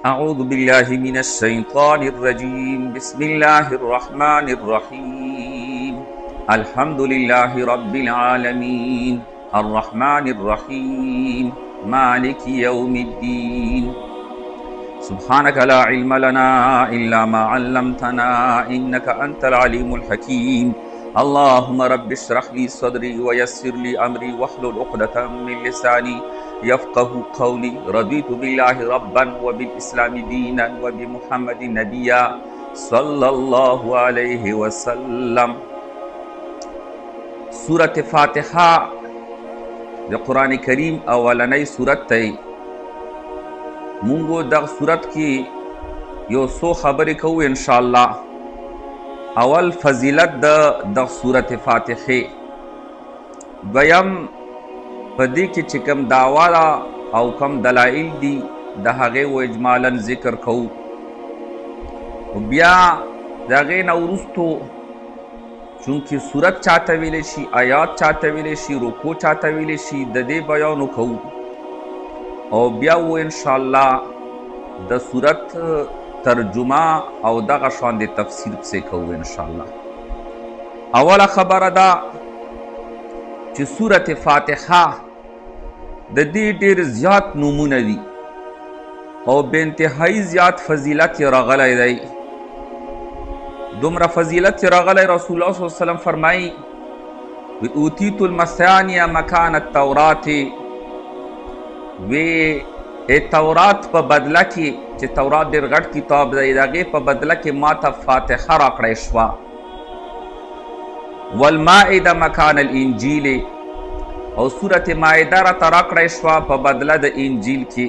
أعوذ بالله من الشيطان الرجيم بسم الله الرحمن الرحيم الحمد لله رب العالمين الرحمن الرحيم مالك يوم الدين سبحانك لا علم لنا إلا ما علمتنا إنك أنت العليم الحكيم اللهم رب اشرح لي صدري ويسر لي أمري واحلل عقدة من لساني يفقه قولي رضيت بالله ربا وبالإسلام دينا وبمحمد نبيا صلى الله عليه وسلم. سورة فاتحة د قرآن کریم اولنی سورت تی مونږ دغه سورت کې یو څو خبرې کوو انشاءالله. اول فضیلت د سورت فاتحه، دویم په دې کې چې کوم دعوا او کوم دلایل دي د هغې و اجمالا ذکر کوو. بیا د هغې نه وروستو چونکې سورت چاته ویلی شي، آیات چاته ویلی شي، رکو چاته ویلی شي، د دې بیان کوو. او بیا و انشاءالله د سورت ترجمه او دغه شان د تفسیر پسې کوو انشاءالله. اوله خبره ده چې سورت فاتحه د دې ډېر زیات نومونه دي او به انتهایی زیات فضیلت یې راغلی دی. دومره فضیلت یې راغلی، رسول الله صلی الله علیه وسلم فرمایي اوتیت المثانی مکان التورات، وی تورات په بدله کې چې تورات ډېر غټ کتاب دی، د هغې په بدله کې ماته فاتحه راکړی شوه. والمائده مکان الانجیل، او سورت مائده راته راکړی شوه په بدله د انجیل کې.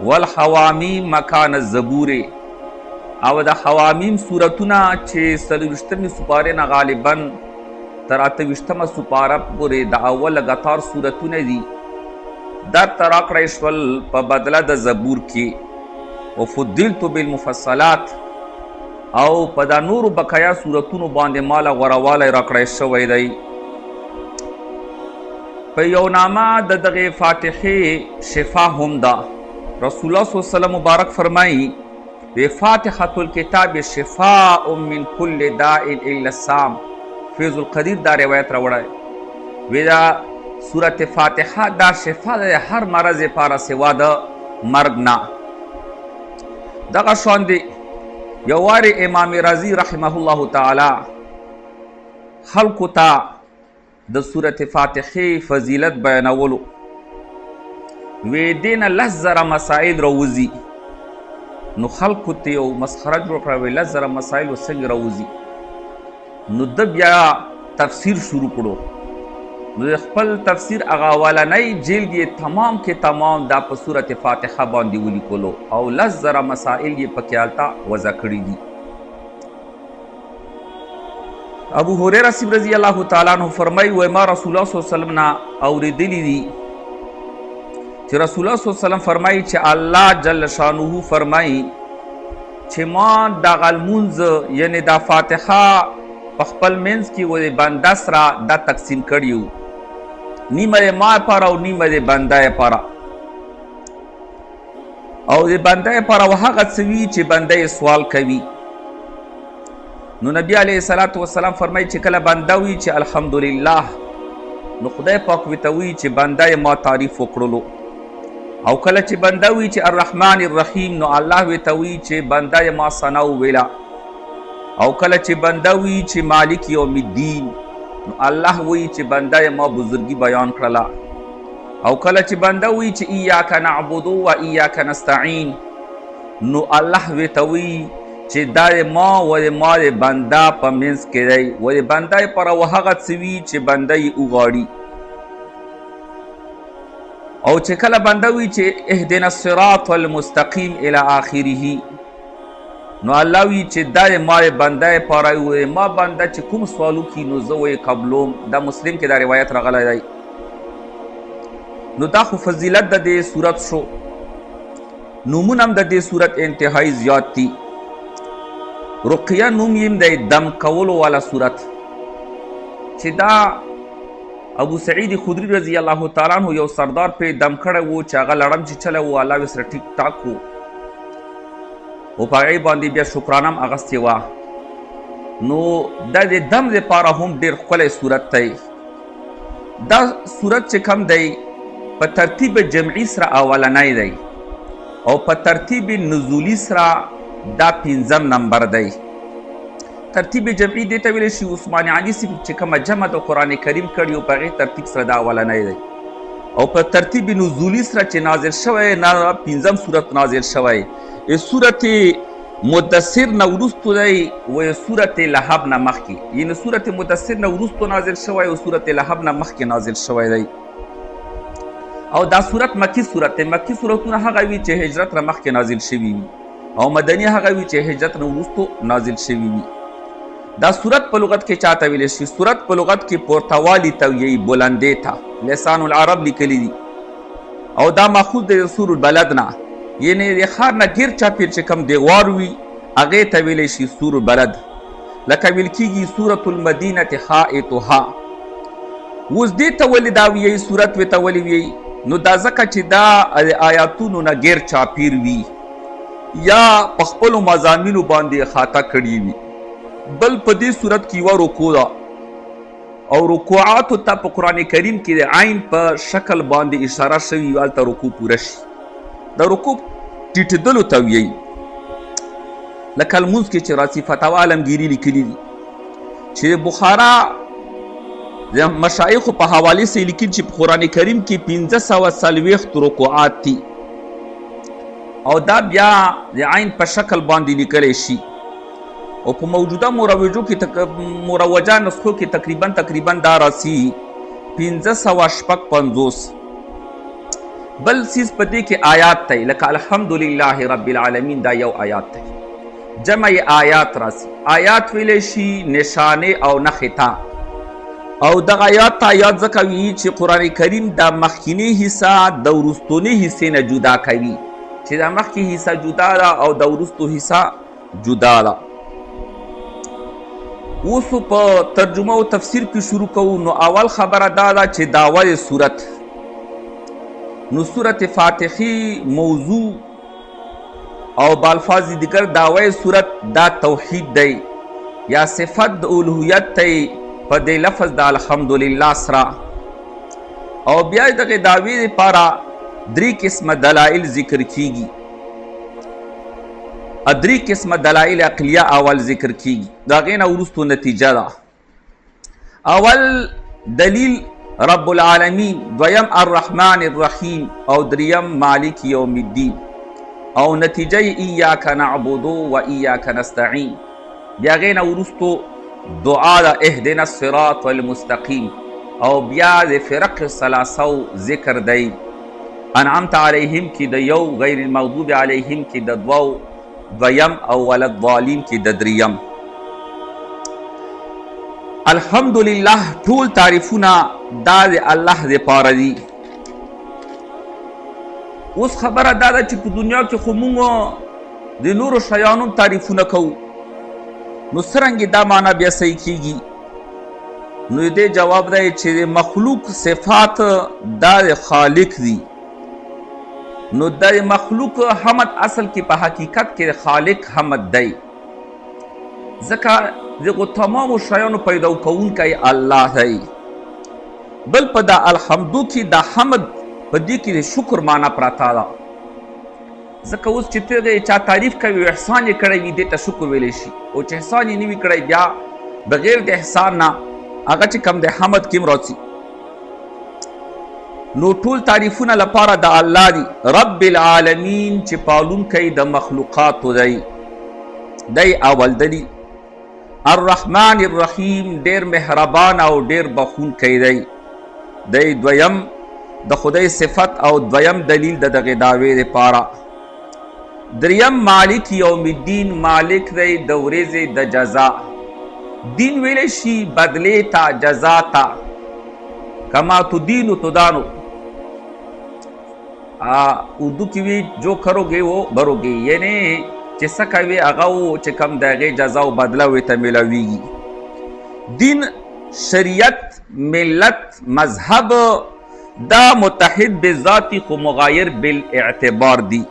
والحوامیم مکان الزبور، او د حوامیم سورتونه چې 40 سپارې نه غالبا تر 28 سپاره پورې د اول لګاتار سورتونه دي، درته راکړی شول په بدله د زبور کې. وفضلت بالمفصلات، او په دا نورو بقایا سورتونو باندې ماله غوروالی راکړی شوی دی. په یو نامه د دغې فاتحې شفا هم ده. رسول الله صلی الله علیه وسلم مبارک فرمایي وی فاتحة الکتاب شفاء من کل داء الا السام. فیض القدیر دا روایت راوړی وی دا سورت فاتحه دا شفا د هر مرض لپاره سوا د مرګ نه. دغه شان دی یو وارې امام رازي رحمه الله تعالی خلقو ته د سورت فاتحې فضیلت بیانولو، وی دې نه 10,000 مسائل راوځي. نو خلقو ته یو مسخره جوړ کړه، وی 10,000 مسایلو څنګه راوځي؟ نو ده بیا تفسیر شروع کړو. نو خپل تفسیر هغه اولنی جلد یې تمام کې تمام دا په سورت فاتحه باندې ولیکلو او 10,000 مسائل یې پکې هلته وضع کړي دي. ابو هریره صاحب رضی الله تعالی عنه فرمایي وی ما رسول الله صلی الله علیه وسلم نه اورېدلي دي چې رسول الله صلی الله علیه وسلم فرمایي چې الله جل شانه فرمایي چې ما دغه لمونځ یعنې دا فاتحه په خپل منځ کې و د بنده سره دا تقسیم کړي وو، نیمه یې ما لپاره او نیمه د بنده لپاره. او د بنده لپاره هغه څه وي چې بنده یې سوال کوي. نو نبی علیه الصلاة والسلام فرمایي چې کله بنده وي چې الحمدلله، نو خدای پاک ورته وایي چې بنده یې ما تعریف وکړلو. او کله چې بنده وي چې الرحمن الرحیم، نو الله ورته وایي چې بنده یې ما ثنا وویله. او کله چې بنده وي چې مالک یوم الدین، نو الله وایي چې بنده یې ما بزرګي بیان کړله. او کله چې بنده وي چې ایاک نعبد و ایاک نستعین، نو الله ورته وایي چې دا ما و د ما د بنده په منځ کې دی، و د بنده لپاره هغه څه وي چې بنده یې وغواړي. او چې کله بنده وي چې اهدنا الصراط المستقیم الی آخره، نو الله وی چې دا ما بنده لپاره وي، ما بنده چې کوم سوال وکړي نو زه یې قبلوم. دا مسلم کې دا روایت راغلی دی. نو دا خو فضیلت د دې صورت شو. نومونه هم د دې صورت انتهایی زیات دي. رقیه نوم یې د دم کولو والا صورت چې دا ابو سعید خدری رضی الله تعالی عنہ یو سردار په دم کړی و چې هغه لړم چې چلی و الله یې سره ټیک ټاک و. او په هغې باندې بیا شکرانه هم اغستې وه. نو دا د دم دپاره هم ډېر ښکلی صورت دی. دا صورت چې کم دی په ترتیب جمعي سره اولنی دی او په ترتیب نزولي سره دا 5م نمبر دی. ترتیب جمعي دې ته ویلی شي عثمان علي صاحب چې کومه جمع د قرآن کریم کړي او په هغې ترتیب سره دا اولنی دی. او په ترتیب نزولي سره چې نازل شوی نه 5م صورت نازل شوی صورت مدثر نه وروستو دی و صورت لهب نه مخکې، یعنې صورت مدثر نه وروستو نازل شوی او صورت لهب نه مخکې نازل شوی دی. او دا صورت مکی صورت دی. مکی صورتونه هغه وي چې هجرت نه مخکې نازل شوي وي او مدني هغه وي چې هجرت نه وروستو نازل شوي وي. دا صورت په لغت کې چاته ویلی شي؟ صورت په لغت کې پورتوالي ته ویي، بلندې ته. لسان العرب لیکلی دي او دا ماخوذ دی د سور البلد نه، یعنې د ښار نه ګیر چاپېر چې کوم دیوار وي هغې ته ویلی شي سور البلد. لکه ویل کېږي سورة المدینة حائطها. اوس دې ته ولې دا ویي صورت ورته ولې ویي؟ نو دا ځکه چې دا د آیاتونو نه ګیر چاپېر وي یا په خپلو مضامینو باندې احاطه کړي وي. بل په دې صورت کې یوه رکوع ده او رکوعاتو ته په قرآن کریم کې د عین په شکل باندې اشاره شوي وي، هلته رکوع پوره شي. د رکوع ټیټېدلو ته ویي. لکه لمونځ کې چې راځي فتاوا عالمګیري لیکلي دي چې بخارا د مشایخو په حوالې سره لیکلي چې په قرآن کریم کې 540 رکوعات دي او دا بیا د عین په شکل باندې لیکلی شي. او په موجوده مروجو کې مروجه نسخو کې تقریبا دا راسي 555. بل سیز په دې کې آیات دی لکه الحمدلله رب العالمین، دا یو آیات دی. جمع آیات راسي. آیات ویلی شي نشانه او نښې ته. او دغه آیات ځکه وي چې قرآن کریم دا مخکینی حصه د وروستوني حصې نه جدا کوي، چې دا مخکې حصه جدا ده او د وروستو حصه جدا ده. اوس په ترجمه او تفسیر کې شروع کوو. نو اول خبره دا ده چې دعوه صورت، نو صورت فاتحی موضوع او بالفاظ دیگر دعوه صورت دا توحید دی یا صفت د الوهیت دی په دې لفظ د الحمدلله سره. او بیا دغه دعوې لپاره 3 قسمه دلایل ذکر کیږي. 3 قسمه دلایل عقلیه اول ذکر کیږي، دا غې نه وروستو نتیجه ده. اول دلیل رب العالمین، دویم الرحمن الرحیم او دریم مالک یوم الدین او نتیجه ایاک نعبد و ایاک نستعین. بیا غې نه وروستو دعا د اهدنا الصراط المستقیم او بیا د فرق ثلاثو ذکر دی. انعمت علیهم کې د یو، غیر المغضوب علیهم کې د دوو، دویم او ولضالین کې د دریم. الحمدلله ټول تعریفونه دا د الله دپاره دي. اوس خبره دا ده چې په دنیا کې خو موږ د نورو شیانو تعریفونه کوو، نو څرنګې دا معنا بیا صحیح کیږي؟ نو دې جواب دی چې د مخلوق صفات دا د خالق دي. نو د مخلوق حمد اصل کې په حقیقت کې خالق حمد دی، ځکه دغو تمامو شیانو پیدا کوونکی الله دی. بل په دا الحمدو کې دا حمد په دې کې د شکر معنا پراته ده، ځکه اوس چې ته چا تعریف کوي او احسان یې کړی وي دې ته شکر ویلی شي، او چې احسان یې نه وي کړی بیا بغیر د احسان نه هغه چې کوم د حمد کې هم راځي. نو ټول تعریفونه لپاره د الله دي. رب العالمین چې پالونکی د مخلوقاتو دی، دی اول دلیل. الرحمن الرحیم ډیر مهربان او ډیر بخښونکی دی، دی دویم د خدای صفت او دویم دلیل د دغې دعوې لپاره. دریم مالک یوم الدین، مالک دی د ورځې د جزا. دین ویلی شي بدلې ته، جزا ته. کما تدین تدانو، اردو کې وی جو کروگے وہ بروگے، یعنی چې څه کوي هغه چې کوم د هغې جزا او بدله ورته میلاویږي. دین، شریعت، ملت، مذهب دا متحد بذاتی خو مغایر بالاعتبار دی.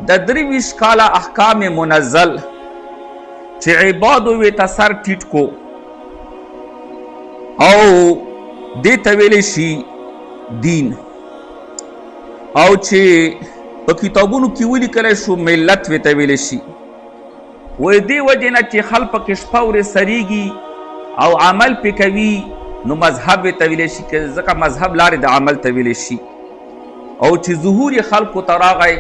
د 23 کاله احکام منزل چې عبادو وی ته سر ټیټ کو او دې ته ویلی شي دین، او چې په کتابونو کې ولیکلی شو ملت وی ته ویلی شي. وایي دې وجې نه چې خلک پکې شپه ورځ سریږي او عمل پې کوي نو مذهب وی ته ویلی شي، ځکه مذهب لارې د عمل ته ویلی شي. او چې ظهور یې خلکو ته راغی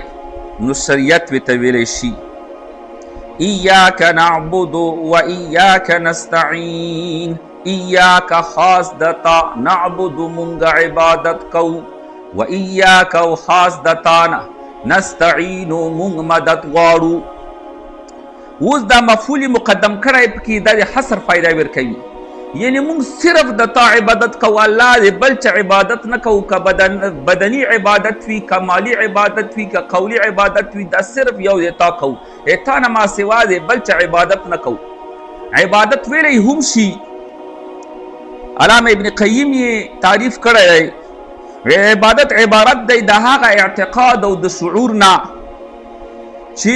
نو شریعت وی ته ویلی شي. ایاک نعبد و ایاک نستعین، ایاک خاص دتا نعبد مونږ عبادت کو، و ایاک او خاص دتانا نستعین مونږ مدد غواړو. اوس دا مفعول مقدم کړی پکې دا د حصر فایده ورکوي، یعنی مونږ صرف د تا عبادت کوو، الله دې بل چا عبادت نه کوو، که بدني عبادت وي، که مالی عبادت وي، که قولی عبادت وي، دا صرف یو د تا کوو، تا نه ما سوا دې بل چا عبادت نه کوو. عبادت ویلی هم شي، علامه ابن قیم یې تعریف کړی دی، عبادت عبارت دی د هغه اعتقاد او د شعور نه چې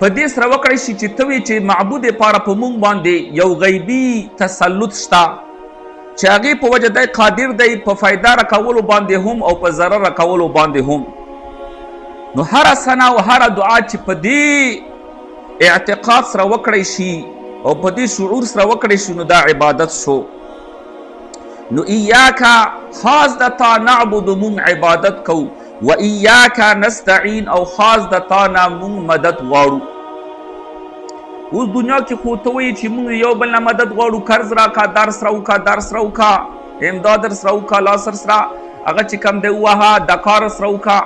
په دې سره وکړی شي چې ته وایې چې معبود دپاره په موږ باندې یو غیبي تسلط شته چې هغې په وجه دی قادر دی په فایده راکولو باندې هم او په ضرر راکولو باندې هم. نو هره ثنا او هره دعا چې په دې اعتقاد سره وکړی شي او په دې شعور سره وکړی شي نو دا عبادت شو. نو ایاکا خاص د تا نعبد مونږ عبادت کو، و ایاکا نستعین او خاص د تا نه مونږ مدد غواړو. اوس دنیا کې خو ته وایي چې مونږ یو بل نه مدد غواړو، قرض راکا، درس راوکا، درس راوکا، امداد در سره وکا، لاس در سره هغه چې کم دی ووهه، دا کار سره وکا.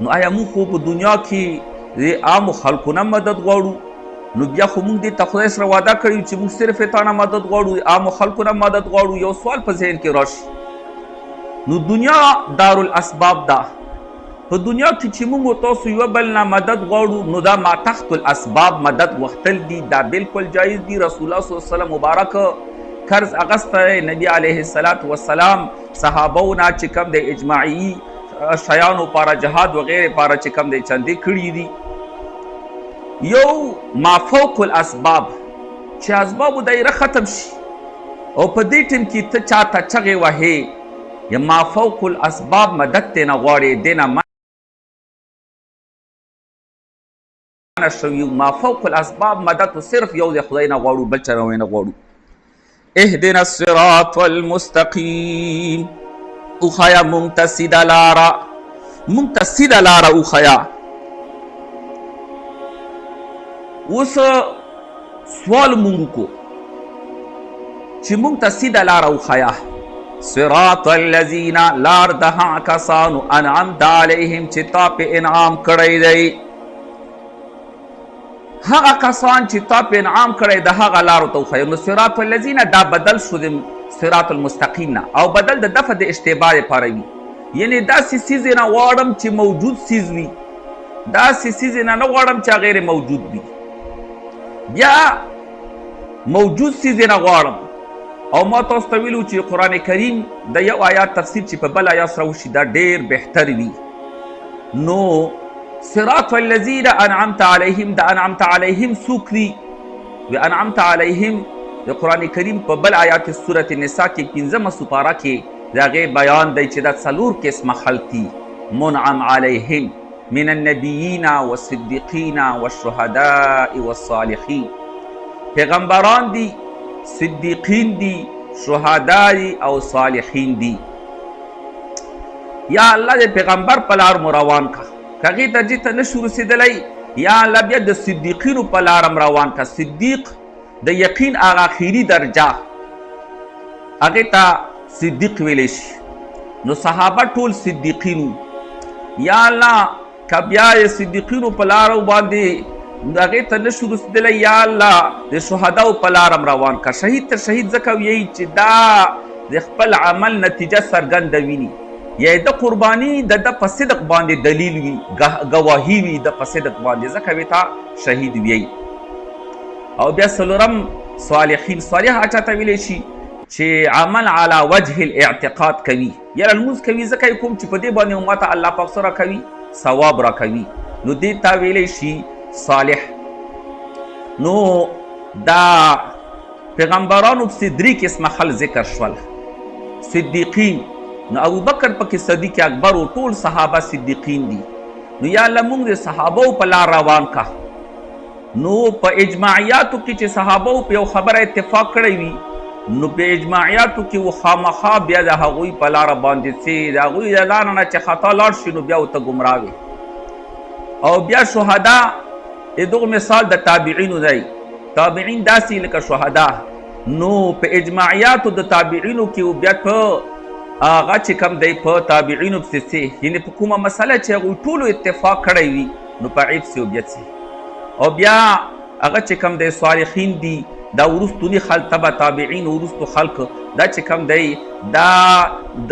نو آیا مونږ خو په دنیا کې د عامو خلکو نه مدد غواړو؟ نو بیا خو مونږ دې ته خدای سره وعده کړي چې مونږ صرف تا نه مدد غواړو، عامو خلکو نه مدد غواړو. یو سوال په ذهن کې راشي، نو دنیا دارالاسباب ده، په دنیا کې چې مونږ تاسو یو بل نه مدد غواړو نو دا ما تحت الاسباب مدد غوښتل دي، دا بالکل جایز دي. رسول الله صلی الله علیه وسلم مبارک قرض اغستی، نبی علیه السلام صحابو نه چې کم دی اجماعي شیانو پاره جهاد وغیره پاره چې کم دی چندې کړي دي. یو ما فوق الاسباب چې اسبابو دایره ختم شي او په دې ټیم کې ته چاته چغې وهې یا ما فوق الاسباب مدد ته نه غواړې، دې نه منع شوي. ما فوق الاسباب مدد صرف یو د خدای نه غواړو، بل چا نه غواړو. اهدنا الصراط المستقیم، اوخیا مونږ ته سیده لاره، مونږ ته سیده لاره اوخیا. اوس سوال مونږ کو چې مونږ ته سیده لاره وښیه. صراط الذین، لار د هغه کسانو انعمت علیهم چې تا پې انعام کړی دی، هغه کسان چې تا پې انعام کړی د هغه لارو ته وښیه. نو صراط الذین دا بدل شو د صراط المستقیم نه، او بدل د دفع د اشتباه لپاره وي، یعنې داسې څیز یې نه غواړم چې موجود څیز وي، داسې څیز یې نه غواړم چې غیر موجود وي، بیا موجود څیز یې نه غواړم. او ما تاسو ته ویلو چې قرآن کریم د یو آیات تفسیر چې په بل آیات سره وشي دا ډېر بهتر وي. نو صراط الذین انعمت علیهم، د انعمت علیهم څوک دي؟ و انعمت علیهم د قرآن کریم په بل آیات سورة النساء کې 15مه سپاره کې د هغې بیان دی چې دا 4 قسمه خلق دي. منعم علیهم من النبیین والصدیقین والشهداء والصالحین، پیغمبران دي، صدیقین دي، شهدا دي او صالحین دي. یا الله د پیغمبر په لار مو روان کا، که هغې ته جې ته نشو رسېدلی، یا الله بیا د صدیقینو په لاره م روان کا. صدیق د یقین هغه اخري درجه، هغې ته صدیق ویلی شي. نو صحابه ټول صدیقینو. یا الله که بیا د صدیقینو په لارو باندې هغې ته نشو رسېدلی، یا الله د شهداو په لاره م روان کا. شهید ته شهید ځکه ویئ چې دا د خپل عمل نتیجه څرګنده ویني، یا د قرباني د په صدق باندې دلیل وي، ګواهي وي د په صدق باندې، ځکه وی ته شهید ویئ. او بیا څلورم صالحین. صالح هغه ته ویلی شي چې عمل علی وجه الاعتقاد کوي، یاره لمونځ کوي ځکه یې کوم چې په دې باندې ما ته الله پاک سره کوي، ثواب راکوي، نو دې ته ویلی شي صالح. نو دا پیغمبرانو پسې 3 قسمه خل ذکر شول. صدیقین، نو ابوبکر پکې صدیق اکبر او ټول صحابه صدیقین دي. نو یا الله موږ د صحابو په لار روان کا. نو په اجماعیاتو کې چې صحابو په یو خبره اتفاق کړی وي، نو په اجماعیاتو کې و خامخا بیا د هغوی په لاره باندې چې د هغوی د لاره نه چې خطا لاړ شي نو بیا ورته ګمراه وي. او بیا شهدا، دغه مثال د تابعینو دی. تابعین داسې لکه شهدا. نو په اجماعیاتو د تابعینو کې بیا په هغه چې کوم دی په تابعینو پسې څه، یعنې په کومه مسله چې هغوی ټولو اتفاق کړی وي نو په عیب پسې بیا څه. او بیا هغه چې کوم دی صالحین دي، دا وروستوني خلک تبع تابعین وروستو خلک، دا چې کوم دی دا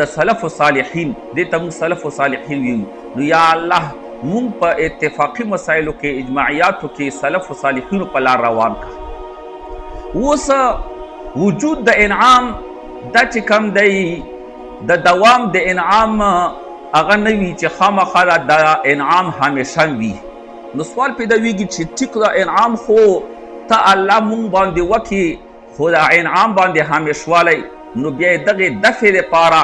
د سلف صالحین، دې ته موږ سلف صالحین ویو. نو یا الله مونږ په اتفاقی مسایلو کې اجماعیاتو کې سلف صالحینو په لار روان کا. اوس وجود د انعام دا چې کوم دی د دوام د انعام هغه نه وي چې خامخا د انعام همیشه وي. نو سوال پیدا ویږي چې ټیک دا انعام خو ته الله مونږ باندې وکړي، خو دا انعام باندې همیشوالی، نو بیا یې دغې دفع دپاره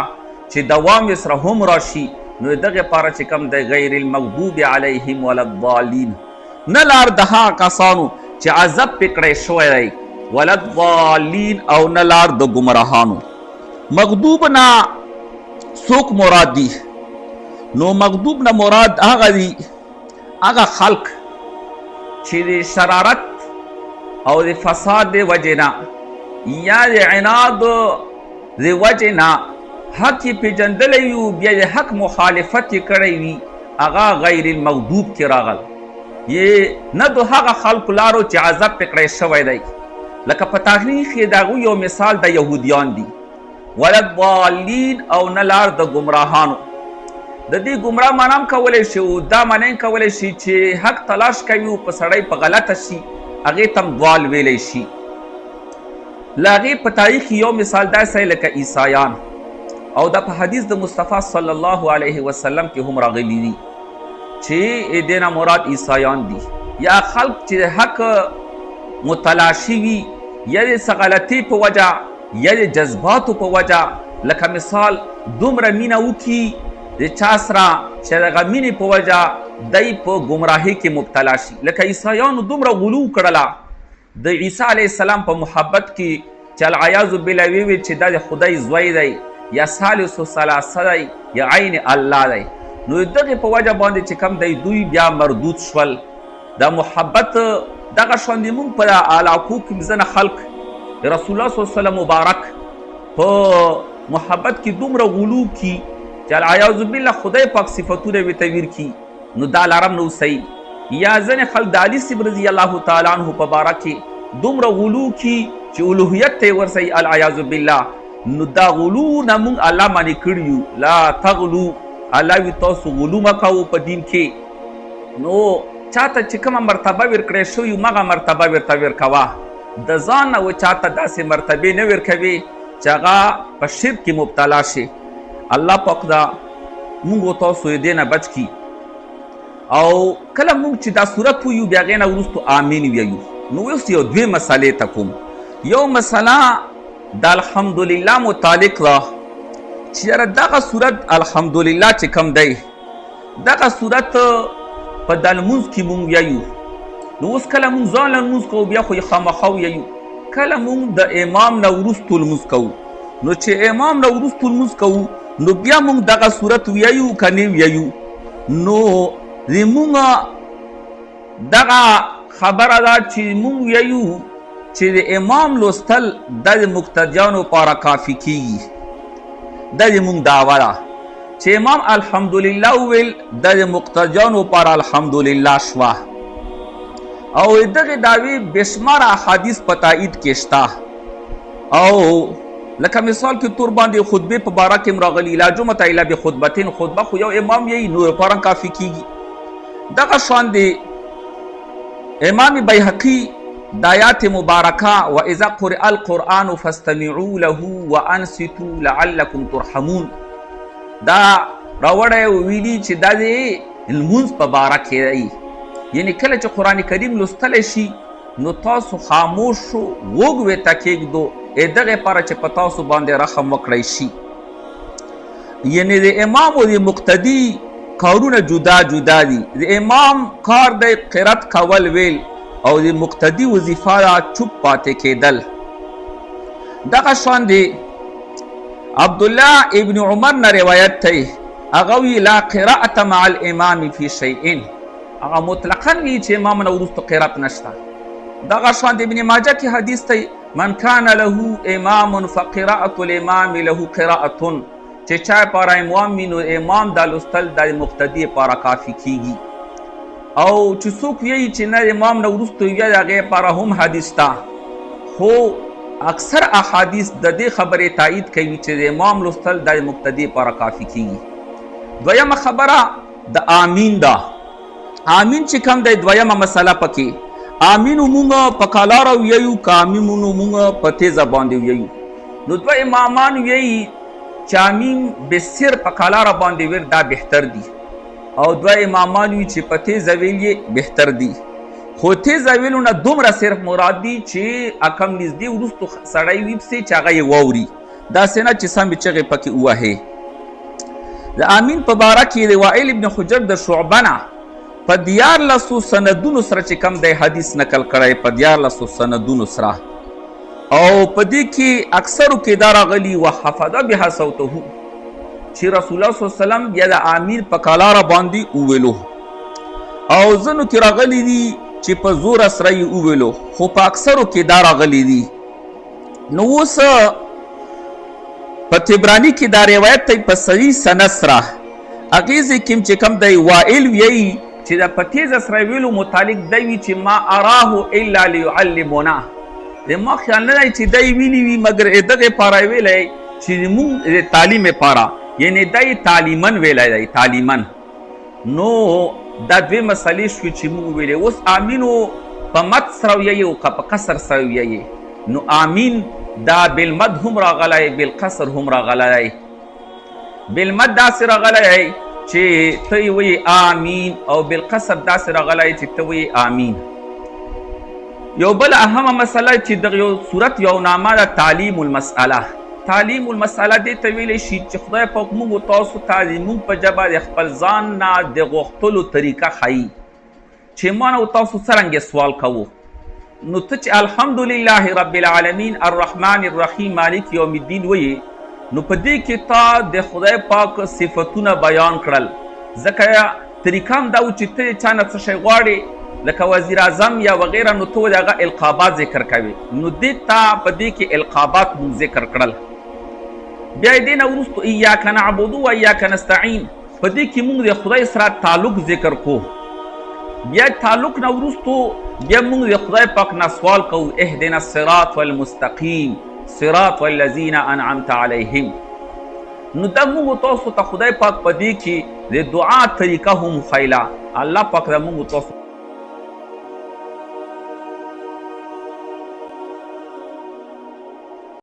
چې دوام یې سره هم راشي، نو دغه پاره چې کوم د غیر المغضوب علیهم ولا الضالین، نه لار د هغه کسانو چې عذاب پې کړی شوی دی، ولا الضالین او نه لار د ګمراهانو. مغضوب نه څوک مراد دي؟ نو مغضوب نه مراد هغه دي، هغه خلق چې د شرارت او د فساد د وجې نه یا د عناد د وجې نه حق یې پیژندلی وي، بیا د حق مخالفت یې کړی وي، هغه غیر المغضوب کې راغل. یې نه د هغه خلکو لارو چې عذاب پې کړی شوی دی. لکه په تاریخ یې د هغوی یو مثال د یهودیان دي. ولا الضالین او نه لار د ګمراهانو. د دې ګمراه معنا هم کولی شي، او دا معنا هم کولی شي چې حق تلاش کوي او په سړی په غلطه شي، هغې ته هم ضال ویلی شي. له هغې په تاریخ یو مثال داسې لکه عیسایان، او دا په حدیث د مصطفی صلی الله علیه وسلم کې هم راغلی دي چې دې نه مراد عیسایان دي، یا خلق چې د حق متلاشي وي، یا د څه غلطۍ په وجه یا د جذباتو په وجه. لکه مثال دومره مینه وکړي د چا سره چې د هغه مینې په وجه دی په ګمراهۍ کې مبتلا شي. لکه عیسایانو دومره غلو کړله د عیسی علیه السلام په محبت کې چې العیاذ بالله ویویل چې دا د خدای زوی دی، یا ثالث ثلاثه دی، یا عین الله دی. نو دغې په وجه باندې چې کوم دی دوی بیا مردود شول. دا محبت دغه شاندې مونږ په علاقو کې ځنه خلق د رسول الله صلی الله علیه وسلم مبارک په محبت کې دومره غلو کی چې العیاذ بالله خدای پاک صفتونه وی تویر کی، نو دا لارم نو صحیح. یا ځنې خلک د علي صاحب رضی الله تعالی عنه په باره کې دومره غلو کی چې الوهیت ته یې ورسوي العیاذ بالله. نو دا غلو نه مونږ الله باندې کړي یو، لا تغلو، الله وي تاسو غلو مه کوو په دین کې. نو چاته چې کومه مرتبه ورکړی شوي مغه مرتبه ورته ورکوه. د ځان نه و چاته داسې مرتبې نه ورکوي چې هغه په شرک کې مبتلا شي. الله پاک دا مونږ و تاسو یې دې نه بچ کي. او کله مونږ چې دا صورت ویو بیا هغې نه وروستو آمین ویو. نو اوس یو دوې مسلې ته کوم. یو مسله د الحمدلله متعلق ده چې یاره دغه صورت الحمدلله چې کوم دی، دغه صورت په د لمونځ کې مونږ ویو. نو اوس کله مونږ ځان لمونځ کوو بیا خو یې خامخا ویو، کله مونږ د امام نه وروستو لمونځ کوو. نو چې امام نه وروستو لمونځ کوو نو بیا مونږ دغه صورت ویو که نه ویو. نو زمونږ دغه خبره ده چې مونږ ویو چې د امام لوستل دا د مقتدیانو پاره کافي کیږي. دا زمونږ دعوه ده چې امام الحمدلله وویل دا د مقتدیانو پاره الحمدلله شوه. او دغه دعوی بشمار احادیث په تایید کې شته. او لکه مثال کې تور باندې خطبه په باره کې راغلی لا جمعه الا بخطبتين، خطبه خو یو امام یې نو لپاره کافي کیږي. دغه شان دی امام بیهقي د آیات مبارکه و اذا قرئ القرآن فاستمعوا له وانصتوا لعلكم ترحمون، دا راوړی ویلي چې دا دی لمونځ په باره کې دی. یعنې کله چې قرآن کریم لوستلی شي نو تاسو خاموش شو غوږ ورته کېږدو دغې لپاره چې په تاسو باندې رحم وکړی شي. یعنې د امام او د مقتدي کارونه جدا جدا دي. د امام کار دی قرت کول ویل او د مقتدي وظیفه ده چوپ پاتې کېدل. دغه شان دی عبدالله ابن عمر نه روایت دی، هغه وی لا قراءة مع الامام فی شیء، هغه مطلقا وی چې امام نه وروسته قرات نشته. دغه شان د ابن ماجه کې حدیث دی من کان له امام فقراءة الامام له قراءة، چې چا پاره امام وي نو امام دا لوستل د مقتدي پاره کافي کیږي. او چې څوک وایي چې نه امام نه وروسته وي د هغې پاره هم حدیث ته، خو اکثر احادیث د دې خبرې تایید کوي چې د امام لوستل د مقتدي لپاره کافي کیږي. دویمه خبره د آمین ده. آمین چې کوم دی دویمه مسله پکې، آمین مونږ په کالاره ویایو که آمین مونږ په تیزه باندې ویایو. نو دوه امامان ویایي چې آمین بسر په کالاره باندې ویر دا بهتر دی، او دوه امامان وی چې په تیزه ویل یې بهتر دی. خو تیزه ویلو نه دومره صرف مراد دي چې کم نږدې وروستو سړی وي پسې چې هغه یې واوري، داسې نه چې سمې چغې پکې ووهې. د آمین په باره کې د وائل ابن حجر د شعبه نه په 14 سندونو سره چې کم دی حدیث نقل کړی، په 14 سندونو سره، او په دې کې اکثرو کې دا راغلي وحفظ بها صوته چې رسول الله صلی الله علیه وسلم بیا د آمین په کالاره باندې وویلو، او ځینو کې راغلي دي چې په زور سره یې وویلو، خو په اکثرو کې دا راغلي دي. نو اوس په طبراني کې دا روایت دی په صحیح سند سره، هغې ځای کې چې کوم دی وائل ویایي چې د په تیزه سره ویلو متعلق دی وي چې ما اراه الا لیعلمنا، د ما خیال نه دی چې دی ویلي وي مګر دغې لپاره ویلی چې موږ د تعلیم لپاره، یعنې دی تعلیمن ویلی دی تعلیمن. نو دا دوی مسئلې شوې چې موږ ویلې. اوس آمینو په مد سره ویایي او که په قصر سره ویایي، نو آمین دا بالمد هم راغلی بالقصر هم راغلی. بالمد داسې راغلی چې ته یې وایي آمین، او بالقصر داسې راغلی چې ته وایي آمین. یو بل اهمه مسله چې دغه یو صورت یو نامه ده تعلیم المسأله. تعلیم المسأله دې ته ویلی شي چې خدای پاک موږ تاسو ته زموږ په ژبه د خپل ځان نه د غوښتلو طریقه ښیي چې ما نه تاسو څرنګه سوال کوو. نو ته چې الحمدلله رب العالمین الرحمن الرحیم مالک یوم الدین وایي، نو په دې کې تا د خدای پاک صفتونه بیان کړل. ځکه طریقه هم دا و چې ته چا نه څه شی غواړې لکه وزیر اعظم یا وغیره، نو ته د هغه القابات ذکر کوي، نو دې ته په دې کې القابات مونږ ذکر کړل. بیا یې دې نه وروستو ایاک نعبد و ایاک نستعین، په دې کې مونږ د خدای سره تعلق ذکر کو. بیا تعلق نه وروستو بیا مونږ د خدای پاک نه سوال کوو اهدنا الصراط والمستقیم صراط الذین انعمت علیهم. نو دا مونږ تاسو ته خدای پاک په دې کې د دعا طریقه هم ښایله. الله پاک دا مونږ تاسو